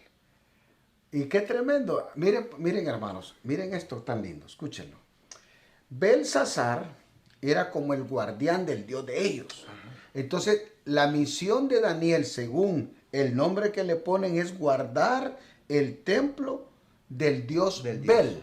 Y qué tremendo. Miren hermanos, miren esto tan lindo, escúchenlo. Belsasar era como el guardián del Dios de ellos. Entonces, la misión de Daniel, según el nombre que le ponen, es guardar el templo del Dios Bel.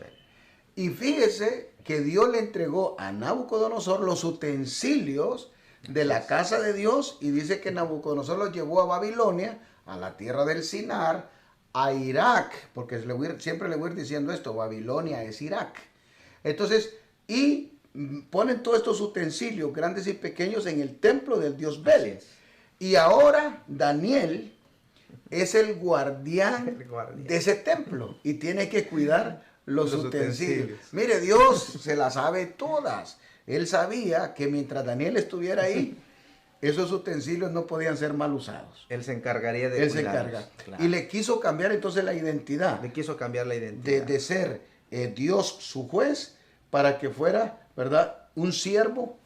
Y fíjese que Dios le entregó a Nabucodonosor los utensilios de la casa de Dios, y dice que Nabucodonosor los llevó a Babilonia, a la tierra del Sinar, a Irak, porque siempre le voy a ir diciendo esto, Babilonia es Irak. Entonces, y ponen todos estos utensilios, grandes y pequeños, en el templo del Dios Bel. Y ahora Daniel es el guardián de ese templo y tiene que cuidar los utensilios. Mire, Dios se las sabe todas. Él sabía que mientras Daniel estuviera ahí, esos utensilios no podían ser mal usados. Él se encargaría de Él se cuidarlos. encarga. Claro. Y le quiso cambiar entonces la identidad. Le quiso cambiar la identidad. De ser Dios su juez, para que fuera, ¿verdad?, un siervo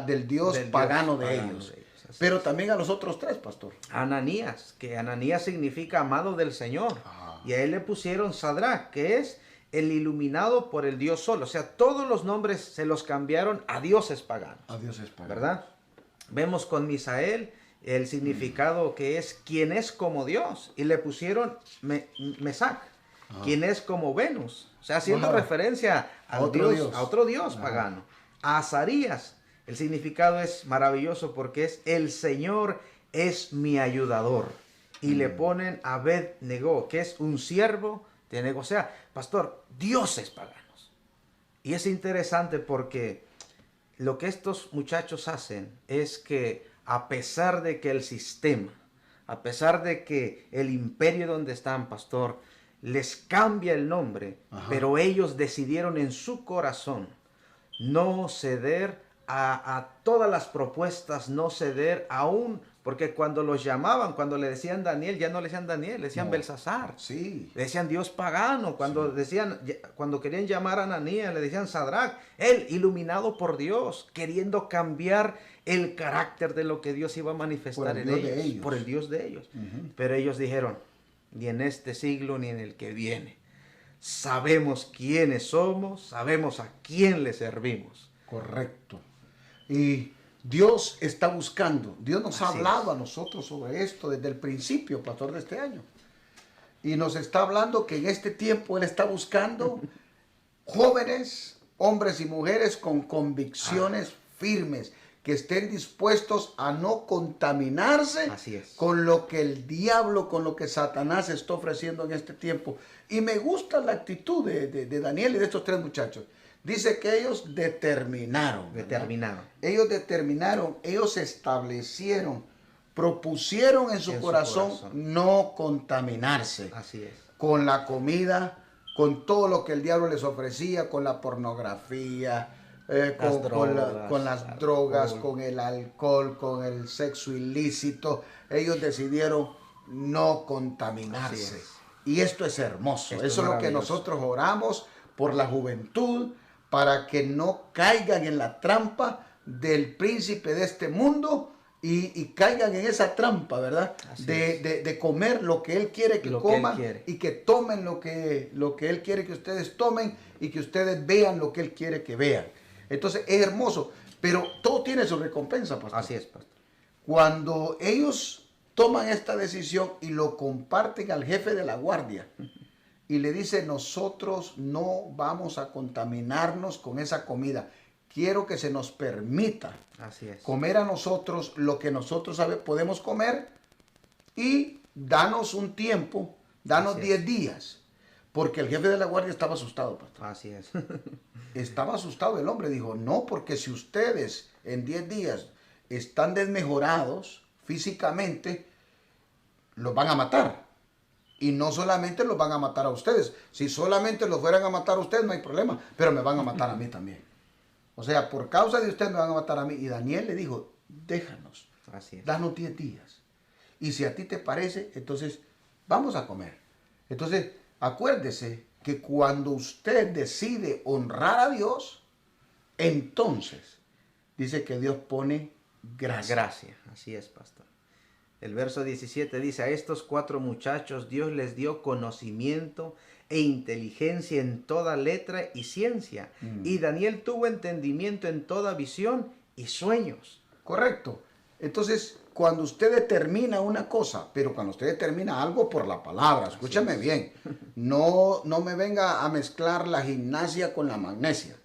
del Dios Del pagano Dios de pagano ellos. de ellos, así Pero es. también a los otros tres, pastor. Ananías, que Ananías significa amado del Señor. Ah. Y a él le pusieron Sadrach, que es el iluminado por el Dios Sol. O sea, todos los nombres se los cambiaron a dioses paganos. A Dios es pagano. ¿Verdad? Vemos con Misael el significado que es quien es como Dios. Y le pusieron Mesac, quien es como Venus. O sea, haciendo Ajá. referencia A al otro Dios, Dios. a otro Dios Ajá. pagano. A Azarías, el significado es maravilloso porque es el Señor es mi ayudador. Y le ponen Abed-Nego, que es un siervo de Nego. O sea, pastor, dioses paganos. Y es interesante porque lo que estos muchachos hacen es que a pesar de que el sistema, a pesar de que el imperio donde están, pastor, les cambia el nombre, Ajá. pero ellos decidieron en su corazón no ceder a todas las propuestas, no ceder aún, porque cuando los llamaban, cuando le decían Daniel, ya no le decían Daniel, le decían No. Belsasar. Sí. Le decían Dios pagano. Cuando decían, cuando querían llamar a Ananías, le decían Sadrach, él iluminado por Dios, queriendo cambiar el carácter de lo que Dios iba a manifestar Por el en Dios de ellos, ellos. por el Dios de ellos. Ujú. Pero ellos dijeron, ni en este siglo ni en el que viene. Sabemos quiénes somos, sabemos a quién le servimos. Correcto. Y Dios está buscando. Dios nos ha Así hablado a nosotros sobre esto desde el principio, pastor, de este año. Y nos está hablando que en este tiempo Él está buscando jóvenes, hombres y mujeres con convicciones firmes, que estén dispuestos a no contaminarse Así es. con lo que el diablo, con lo que Satanás está ofreciendo en este tiempo. Y me gusta la actitud de Daniel y de estos tres muchachos. Dice que ellos determinaron. ¿verdad? Ellos determinaron, ellos establecieron, propusieron en su corazón no contaminarse Así es. con la comida, con todo lo que el diablo les ofrecía, con la pornografía, con las drogas, alcohol. con el alcohol, con el sexo ilícito. Ellos decidieron no contaminarse. Así es. Y esto es hermoso. Esto es Eso es lo que maravilloso. nosotros oramos por la juventud, para que no caigan en la trampa del príncipe de este mundo y caigan en esa trampa, ¿verdad? Así De comer lo que Él quiere que Lo que Él coman quiere. y que tomen lo que Él quiere que ustedes tomen y que ustedes vean lo que Él quiere que vean. Entonces es hermoso, pero todo tiene su recompensa, pastor. Así es, pastor. Cuando ellos toman esta decisión y lo comparten al jefe de la guardia y le dice, nosotros no vamos a contaminarnos con esa comida. Quiero que se nos permita Así es. comer a nosotros lo que nosotros podemos comer y danos un tiempo, danos Así 10 es. días. Porque el jefe de la guardia estaba asustado, pastor. Así es. Estaba asustado el hombre. Dijo, no, porque si ustedes en 10 días están desmejorados físicamente, los van a matar. Y no solamente los van a matar a ustedes. Si solamente los fueran a matar a ustedes, no hay problema. Pero me van a matar a mí también. O sea, por causa de ustedes me van a matar a mí. Y Daniel le dijo, déjanos, Así es. danos 10 días. Y si a ti te parece, entonces vamos a comer. Entonces, acuérdese que cuando usted decide honrar a Dios, entonces dice que Dios pone gracia. Gracia, así es, pastor. El verso 17 dice, a estos 4 muchachos Dios les dio conocimiento e inteligencia en toda letra y ciencia. Y Daniel tuvo entendimiento en toda visión y sueños. Correcto. Entonces, cuando usted determina una cosa, pero cuando usted determina algo por la palabra, escúchame bien, no me venga a mezclar la gimnasia con la magnesia.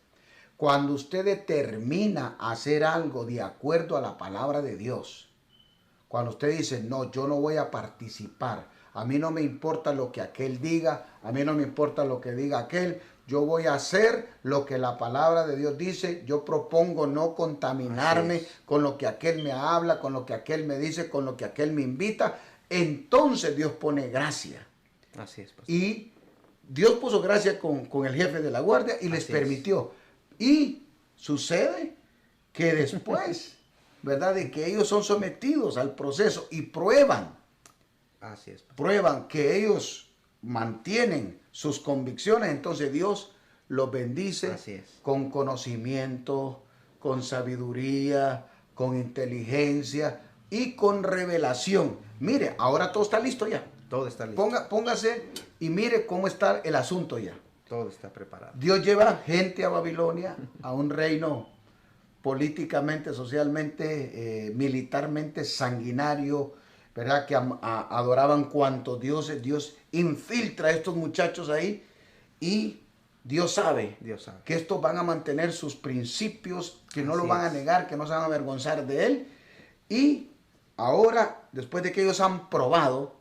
Cuando usted determina hacer algo de acuerdo a la palabra de Dios, cuando usted dice, no, yo no voy a participar, a mí no me importa lo que aquel diga, a mí no me importa lo que diga aquel, yo voy a hacer lo que la palabra de Dios dice, yo propongo no contaminarme con lo que aquel me habla, con lo que aquel me dice, con lo que aquel me invita, entonces Dios pone gracia. Así es, pastor. Y Dios puso gracia con el jefe de la guardia y les Así es. permitió. Y sucede que después, ¿verdad? De que ellos son sometidos al proceso y prueban Así es, pastor. prueban que ellos mantienen sus convicciones, entonces Dios los bendice Así es. con conocimiento, con sabiduría, con inteligencia y con revelación. Mire, ahora todo está listo ya. Todo está listo. Póngase y mire cómo está el asunto ya. Todo está preparado. Dios lleva gente a Babilonia, a un reino políticamente, socialmente, militarmente sanguinario, ¿verdad? Que adoraban cuantos dioses. Dios infiltra a estos muchachos ahí y Dios sabe que estos van a mantener sus principios, que no lo van a negar, que no se van a avergonzar de él. Y ahora, después de que ellos han probado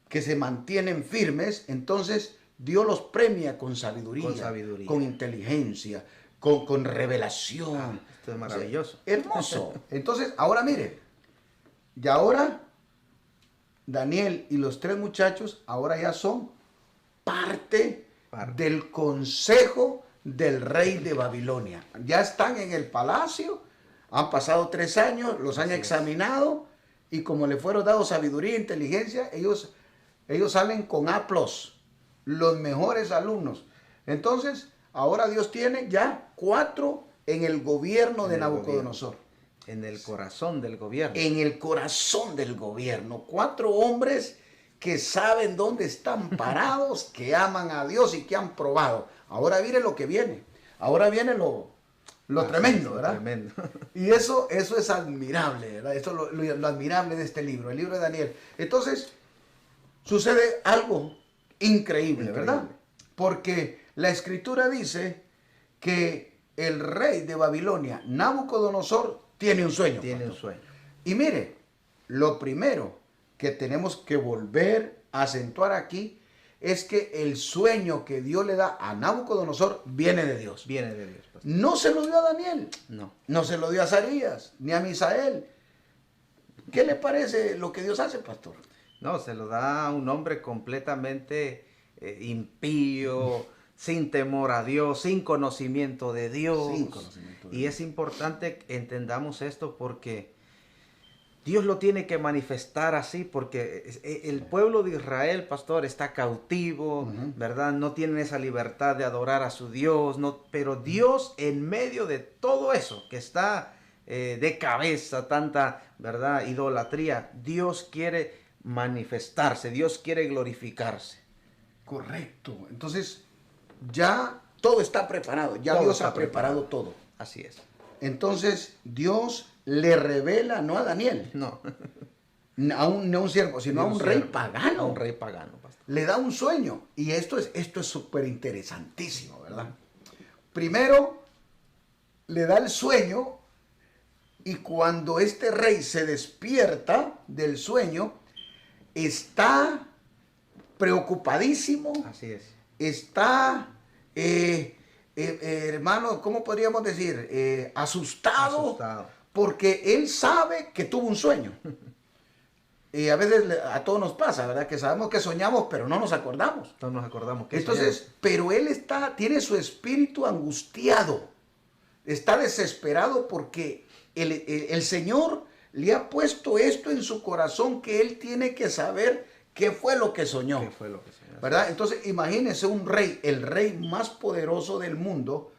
que se mantienen firmes, entonces Dios los premia con sabiduría, con inteligencia, con revelación. Esto es maravilloso. O sea, hermoso. Entonces, ahora mire, y ahora Daniel y los 3 muchachos ahora ya son parte del consejo del rey de Babilonia. Ya están en el palacio, han pasado 3 años, los han examinado y como le fueron dados sabiduría e inteligencia, ellos salen con A+, los mejores alumnos. Entonces, ahora Dios tiene ya 4 en el gobierno de Nabucodonosor. En el corazón del gobierno. En el corazón del gobierno. 4 hombres que saben dónde están parados, que aman a Dios y que han probado. Ahora viene lo que viene. Ahora viene lo tremendo, ¿verdad? Tremendo. Y eso es admirable, ¿verdad? Eso es lo admirable de este libro, el libro de Daniel. Entonces, sucede algo increíble, ¿verdad? Porque la escritura dice que el rey de Babilonia, Nabucodonosor, tiene un sueño. Tiene un sueño. Y mire, lo primero que tenemos que volver a acentuar aquí es que el sueño que Dios le da a Nabucodonosor viene de Dios. Viene de Dios, pastor. No se lo dio a Daniel. No. No se lo dio a Azarías, ni a Misael. ¿Qué le parece lo que Dios hace, pastor? No, se lo da a un hombre completamente impío, sin temor a Dios, sin conocimiento de Dios. Sin conocimiento de Y Dios. es importante que entendamos esto porque Dios lo tiene que manifestar así, porque el pueblo de Israel, pastor, está cautivo, ¿verdad? No tienen esa libertad de adorar a su Dios, pero Dios en medio de todo eso que está de cabeza, tanta, ¿verdad? Idolatría, Dios quiere manifestarse, Dios quiere glorificarse. Correcto. Entonces, ya todo está preparado. Ya Todo Dios está ha preparado todo. Así es. Entonces, Dios le revela, no a Daniel, No. no a un siervo, sino a un rey pagano. A un rey pagano, pastor. Le da un sueño. Y esto es súper interesantísimo, ¿verdad? Primero, le da el sueño y cuando este rey se despierta del sueño, está preocupadísimo. Así es. Está, hermano, ¿cómo podríamos decir? Asustado. Porque él sabe que tuvo un sueño. Y a veces a todos nos pasa, ¿verdad? Que sabemos que soñamos, pero no nos acordamos. No nos acordamos que Entonces, pero él tiene su espíritu angustiado. Está desesperado porque el Señor le ha puesto esto en su corazón que él tiene que saber qué fue lo que soñó. ¿Qué fue lo que soñó? ¿Verdad? Entonces, imagínense un rey, el rey más poderoso del mundo.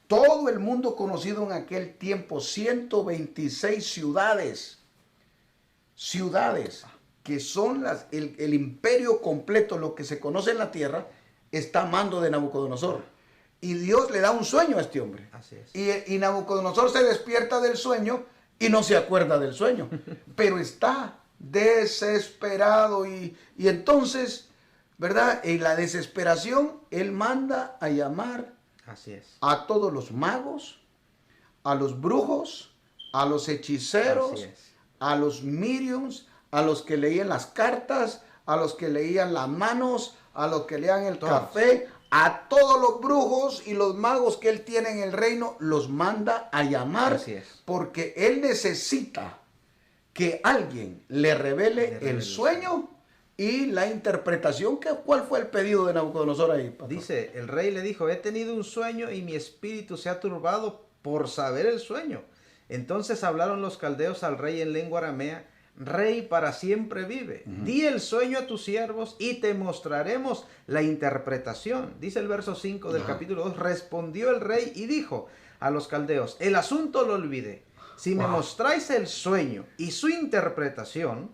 Todo el mundo conocido en aquel tiempo, 126 ciudades. Ciudades que son el imperio completo, lo que se conoce en la tierra, está a mando de Nabucodonosor. Y Dios le da un sueño a este hombre. Así es. Y Nabucodonosor se despierta del sueño y no se acuerda del sueño. Pero está desesperado. Y entonces, ¿verdad? En la desesperación, él manda a llamar Así es. a todos los magos, a los brujos, a los hechiceros, Así es. a los mediums, a los que leían las cartas, a los que leían las manos, a los que leían el café, a todos los brujos y los magos que él tiene en el reino, los manda a llamar. Así es. Porque él necesita que alguien le revele el sueño y la interpretación. ¿Cuál fue el pedido de Nabucodonosor ahí, pastor? Dice, el rey le dijo, he tenido un sueño y mi espíritu se ha turbado por saber el sueño. Entonces hablaron los caldeos al rey en lengua aramea, Rey para siempre vive. Di el sueño a tus siervos y te mostraremos la interpretación. Dice el verso 5 del capítulo 2. Respondió el rey y dijo, a los caldeos, el asunto lo olvidé. Si me mostráis el sueño y su interpretación,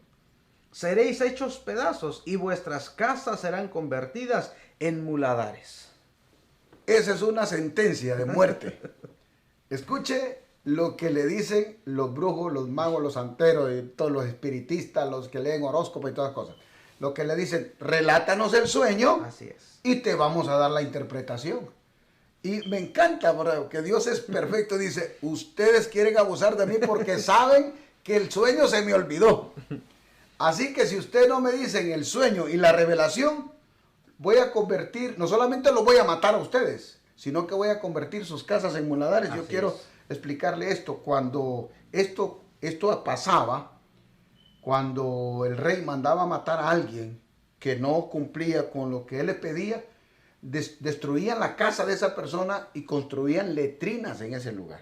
seréis hechos pedazos y vuestras casas serán convertidas en muladares. Esa es una sentencia de muerte. Escuche lo que le dicen los brujos, los magos, los santeros, y todos los espiritistas, los que leen horóscopo y todas las cosas. Lo que le dicen, relátanos el sueño. Así es. Y te vamos a dar la interpretación. Y me encanta, porque Dios es perfecto. Dice, ustedes quieren abusar de mí porque saben que el sueño se me olvidó. Así que si ustedes no me dicen el sueño y la revelación, voy a convertir, no solamente los voy a matar a ustedes, sino que voy a convertir sus casas en muladares. Yo quiero explicarle esto. Cuando esto pasaba, cuando el rey mandaba matar a alguien que no cumplía con lo que él le pedía, destruían la casa de esa persona y construían letrinas en ese lugar.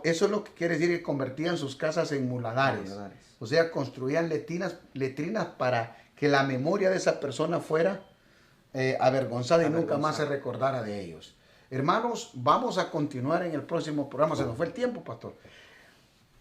Eso es lo que quiere decir que convertían sus casas en muladares. O sea, construían letrinas para que la memoria de esa persona fuera avergonzada y nunca más se recordara de ellos. Hermanos, vamos a continuar en el próximo programa. Se nos fue el tiempo, pastor.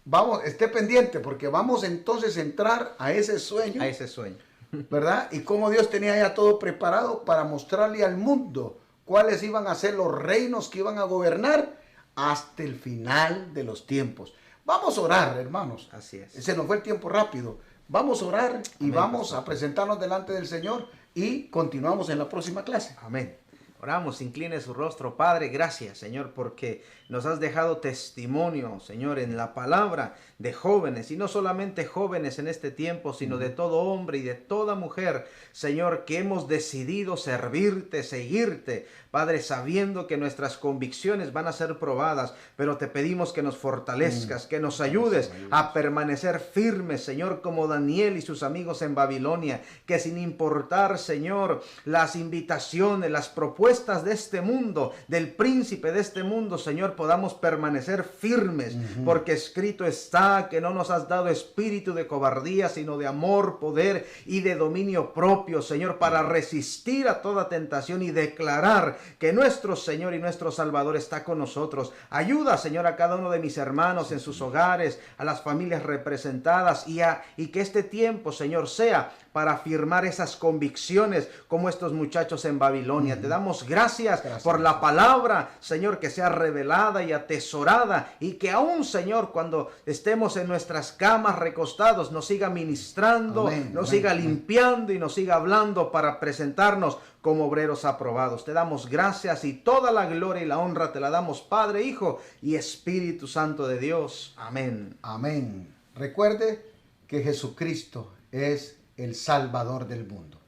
Vamos, esté pendiente porque vamos entonces a entrar a ese sueño. A ese sueño. ¿Verdad? Y cómo Dios tenía ya todo preparado para mostrarle al mundo cuáles iban a ser los reinos que iban a gobernar hasta el final de los tiempos. Vamos a orar, hermanos. Así es. Se nos fue el tiempo rápido. Vamos a orar y Amén, vamos pastor. a presentarnos delante del Señor y continuamos en la próxima clase. Amén. Oramos, incline su rostro. Padre, gracias, Señor, porque nos has dejado testimonio, Señor, en la palabra de jóvenes, y no solamente jóvenes en este tiempo, sino de todo hombre y de toda mujer, Señor, que hemos decidido servirte, seguirte, Padre, sabiendo que nuestras convicciones van a ser probadas, pero te pedimos que nos fortalezcas, que nos ayudes a permanecer firmes, Señor, como Daniel y sus amigos en Babilonia, que sin importar, Señor, las invitaciones, las propuestas de este mundo, del príncipe de este mundo, Señor, podamos permanecer firmes, porque escrito está que no nos has dado espíritu de cobardía, sino de amor, poder y de dominio propio, Señor, para resistir a toda tentación y declarar que nuestro Señor y nuestro Salvador está con nosotros. Ayuda, Señor, a cada uno de mis hermanos en sus hogares, a las familias representadas, y que este tiempo, Señor, sea para afirmar esas convicciones como estos muchachos en Babilonia. Te damos gracias por la palabra, Señor, que sea revelada y atesorada, y que aún, Señor, cuando estemos en nuestras camas recostados, nos siga ministrando, nos siga limpiando y nos siga hablando para presentarnos como obreros aprobados. Te damos gracias y toda la gloria y la honra te la damos, Padre, Hijo y Espíritu Santo de Dios. Amén. Amén. Recuerde que Jesucristo es el Salvador del mundo.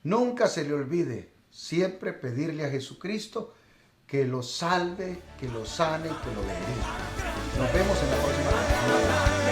Nunca se le olvide siempre pedirle a Jesucristo que lo salve, que lo sane, que lo bendiga. Nos vemos en la próxima.